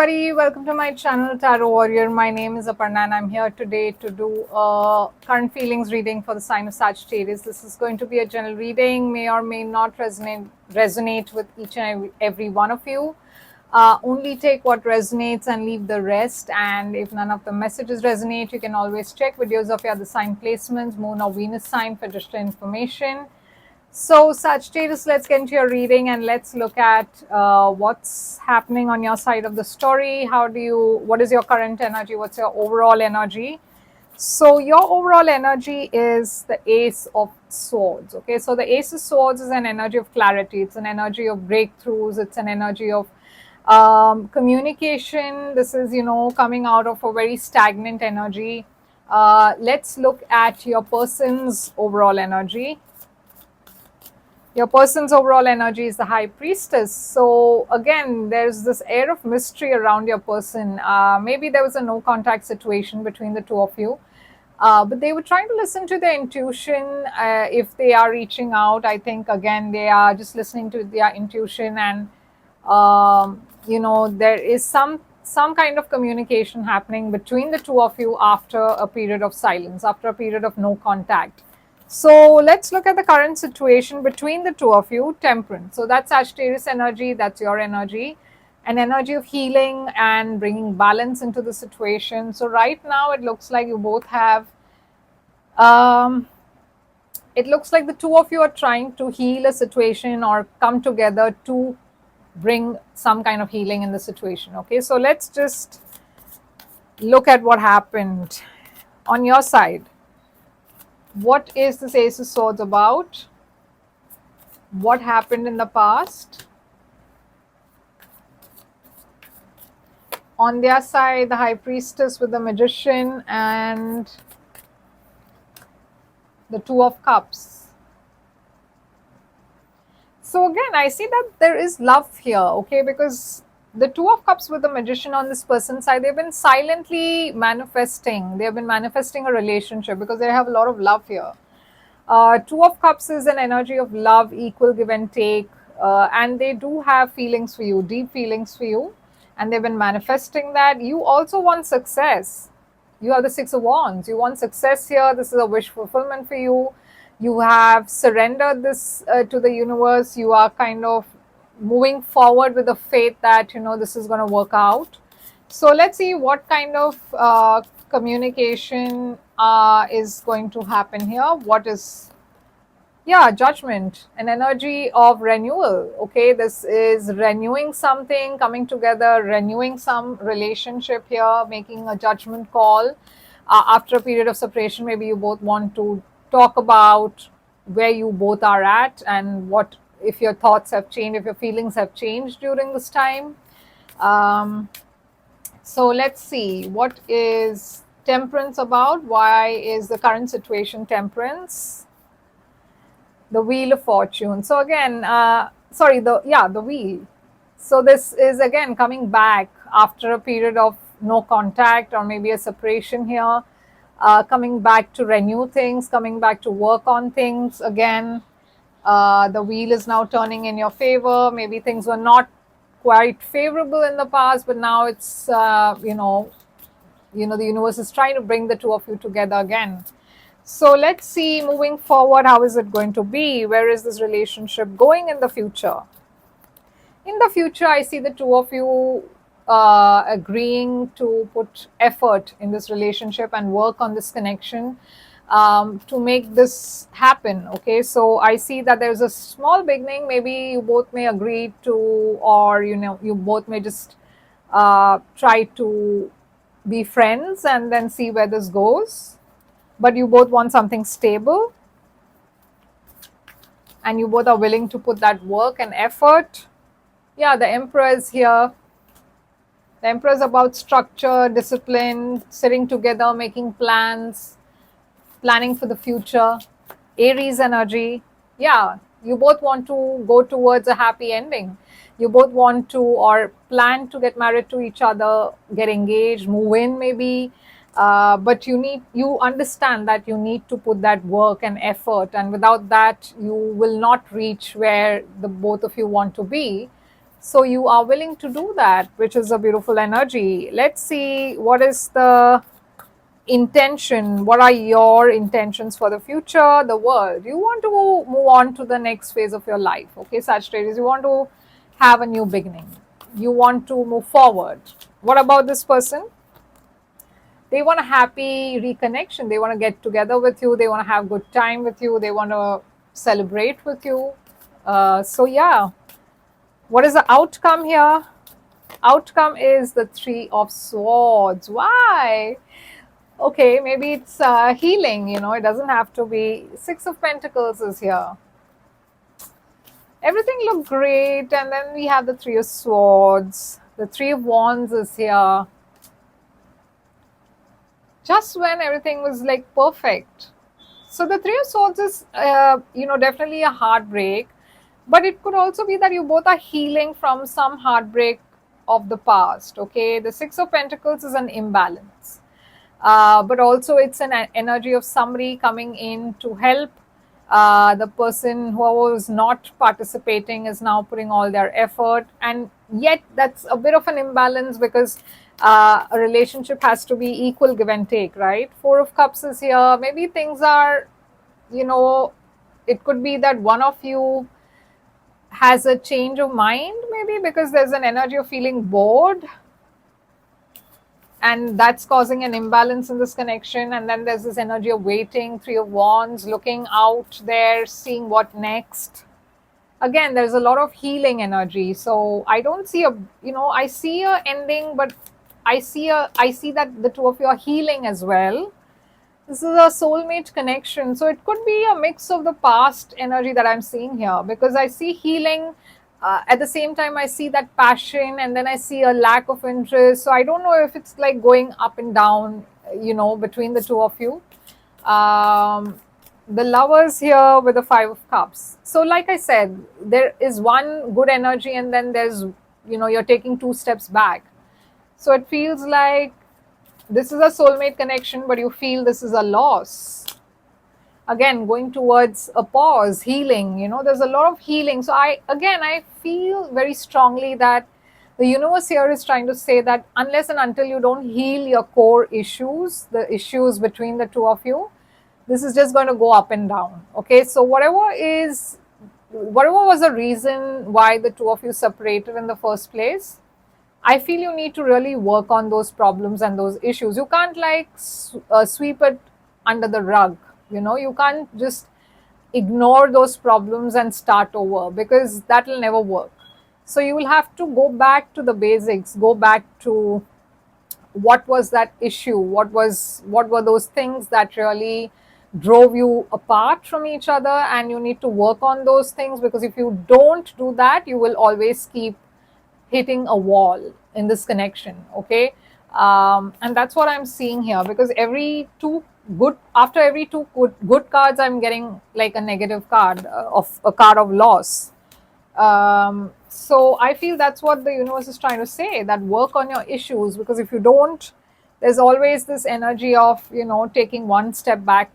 everybody, welcome to my channel Tarot Warrior. My name is Aparna and I'm here today to do a current feelings reading for the sign of Sagittarius. This is going to be a general reading, may or may not resonate with each and every one of you. Only take what resonates and leave the rest, and if none of the messages resonate, you can always check videos of your other sign placements, moon or Venus sign, for additional information. So Sagittarius, let's get into your reading and let's look at what's happening on your side of the story. What is your current energy? What's your overall energy? So your overall energy is the Ace of Swords. Okay, so the Ace of Swords is an energy of clarity. It's an energy of breakthroughs. It's an energy of communication. This is, coming out of a very stagnant energy. Let's look at your person's overall energy. Your person's overall energy is the High Priestess. So again, there's this air of mystery around your person. Maybe there was a no contact situation between the two of you, but they were trying to listen to their intuition. If they are reaching out, I think again they are just listening to their intuition, and there is some kind of communication happening between the two of you after a period of silence, after a period of no contact. So let's look at the current situation between the two of you. Temperance. So that's Sagittarius energy. That's your energy. An energy of healing and bringing balance into the situation. So right now it looks like you both have, it looks like the two of you are trying to heal a situation or come together to bring some kind of healing in the situation. Okay, so let's just look at what happened on your side. What is this Ace of Swords about? What happened in the past? On their side, the High Priestess with the Magician and the Two of Cups. So again, I see that there is love here, okay, because the Two of Cups with the Magician on this person's side, they've been silently manifesting. They've been manifesting a relationship because they have a lot of love here. Two of Cups is an energy of love, equal give and take, and they do have feelings for you, deep feelings for you, and they've been manifesting that. You also want success. You have the Six of Wands. You want success here. This is a wish fulfillment for you. You have surrendered this to the universe. You are kind of moving forward with the faith that this is going to work out. So let's see what kind of communication is going to happen here. What is, Judgment, an energy of renewal. Okay, this is renewing something, coming together, renewing some relationship here, making a judgment call after a period of separation. Maybe you both want to talk about where you both are at and what, if your thoughts have changed, if your feelings have changed during this time. So let's see, what is Temperance about? Why is the current situation Temperance? The Wheel of Fortune. So again, the Wheel. So this is again coming back after a period of no contact or maybe a separation here, coming back to renew things, coming back to work on things again. The wheel is now turning in your favor. Maybe things were not quite favorable in the past, but now it's the universe is trying to bring the two of you together again. So let's see, moving forward, how is it going to be? Where is this relationship going in the future? In the future, I see the two of you agreeing to put effort in this relationship and work on this connection to make this happen. Okay, so I see that there's a small beginning. Maybe you both may agree to, or you both may just try to be friends and then see where this goes. But you both want something stable, and you both are willing to put that work and effort. Yeah, the Emperor is here. The Emperor is about structure, discipline, sitting together, making plans, planning for the future. Aries energy. Yeah, you both want to go towards a happy ending. You both want to or plan to get married to each other, get engaged, move in maybe. But you understand that you need to put that work and effort, and without that you will not reach where the both of you want to be. So you are willing to do that, which is a beautiful energy. Let's see what is the intention. What are your intentions for the future, the world? You want to move on to the next phase of your life. Okay, Sagittarius, you want to have a new beginning. You want to move forward. What about this person? They want a happy reconnection. They want to get together with you. They want to have good time with you. They want to celebrate with you. So yeah, what is the outcome here? Outcome is the Three of Swords. Why? Okay, maybe it's healing, it doesn't have to be. Six of Pentacles is here. Everything looked great, and then we have the Three of Swords. The Three of Wands is here. Just when everything was like perfect. So the Three of Swords is, definitely a heartbreak, but it could also be that you both are healing from some heartbreak of the past. Okay, the Six of Pentacles is an imbalance. But also it's an energy of somebody coming in to help. The person who was not participating is now putting all their effort, and yet that's a bit of an imbalance because a relationship has to be equal, give and take, right? Four of Cups is here. Maybe things are, it could be that one of you has a change of mind, maybe because there's an energy of feeling bored, and that's causing an imbalance in this connection. And then there's this energy of waiting, Three of Wands, looking out there, seeing what next. Again, there's a lot of healing energy. So I don't see I see a ending, but I see that the two of you are healing as well. This is a soulmate connection. So it could be a mix of the past energy that I'm seeing here, because I see healing. At the same time, I see that passion, and then I see a lack of interest. So I don't know if it's like going up and down, between the two of you. The Lovers here with the Five of Cups. So like I said, there is one good energy, and then there's, you're taking two steps back. So it feels like this is a soulmate connection, but you feel this is a loss. Again, going towards a pause, healing, there's a lot of healing. So I feel very strongly that the universe here is trying to say that unless and until you don't heal your core issues, the issues between the two of you, this is just going to go up and down. Okay, so whatever was the reason why the two of you separated in the first place, I feel you need to really work on those problems and those issues. You can't sweep it under the rug. You can't just ignore those problems and start over, because that will never work. So you will have to go back to the basics, go back to what was that issue, what were those things that really drove you apart from each other, and you need to work on those things, because if you don't do that, you will always keep hitting a wall in this connection. Okay, and that's what I'm seeing here, because after every two good cards, I'm getting like a negative card, of a card of loss. So I feel that's what the universe is trying to say, that work on your issues, because if you don't, there's always this energy of taking one step back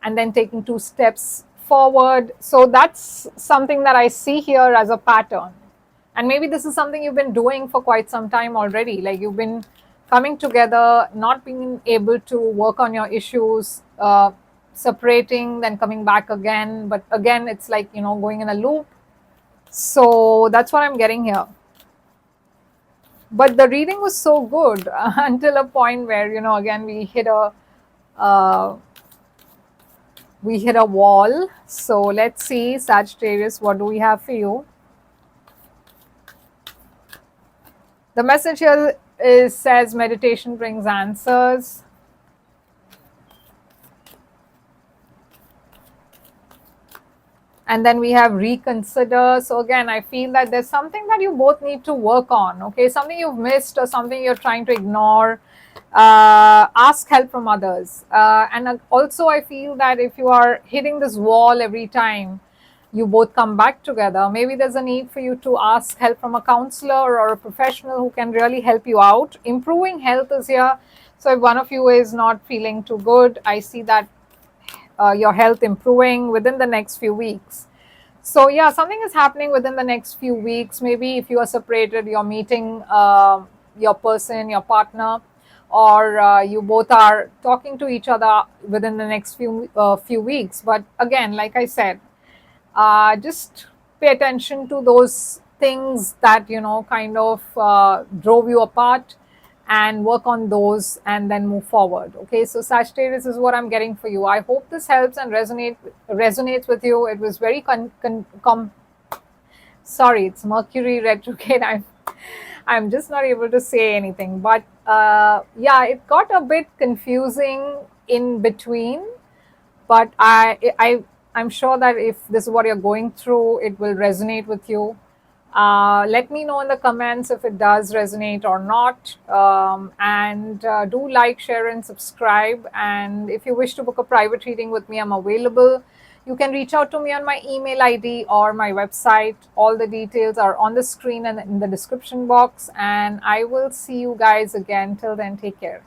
and then taking two steps forward. So that's something that I see here as a pattern. And maybe this is something you've been doing for quite some time already. Like you've been coming together, not being able to work on your issues, separating, then coming back again. But again, it's like, going in a loop. So that's what I'm getting here. But the reading was so good until a point where, again, we hit a wall. So let's see, Sagittarius, what do we have for you? The message here says meditation brings answers. And then we have reconsider. So again, I feel that there's something that you both need to work on. Okay, something you've missed or something you're trying to ignore. Ask help from others. And also I feel that if you are hitting this wall every time you both come back together, maybe there's a need for you to ask help from a counselor or a professional who can really help you out. Improving health is here. So if one of you is not feeling too good, I see that your health improving within the next few weeks. So yeah, something is happening within the next few weeks. Maybe if you are separated, you're meeting your person, your partner, or you both are talking to each other within the next few weeks. But again, like I said, just pay attention to those things that kind of drove you apart, and work on those and then move forward. Okay, so Sagittarius is what I'm getting for you. I hope this helps and resonates with you. It was very sorry, it's Mercury retrograde. I'm just not able to say anything, but yeah, it got a bit confusing in between, but I'm sure that if this is what you're going through, it will resonate with you. Let me know in the comments if it does resonate or not. And do like, share, and subscribe. And if you wish to book a private reading with me, I'm available. You can reach out to me on my email ID or my website. All the details are on the screen and in the description box. And I will see you guys again. Till then, take care.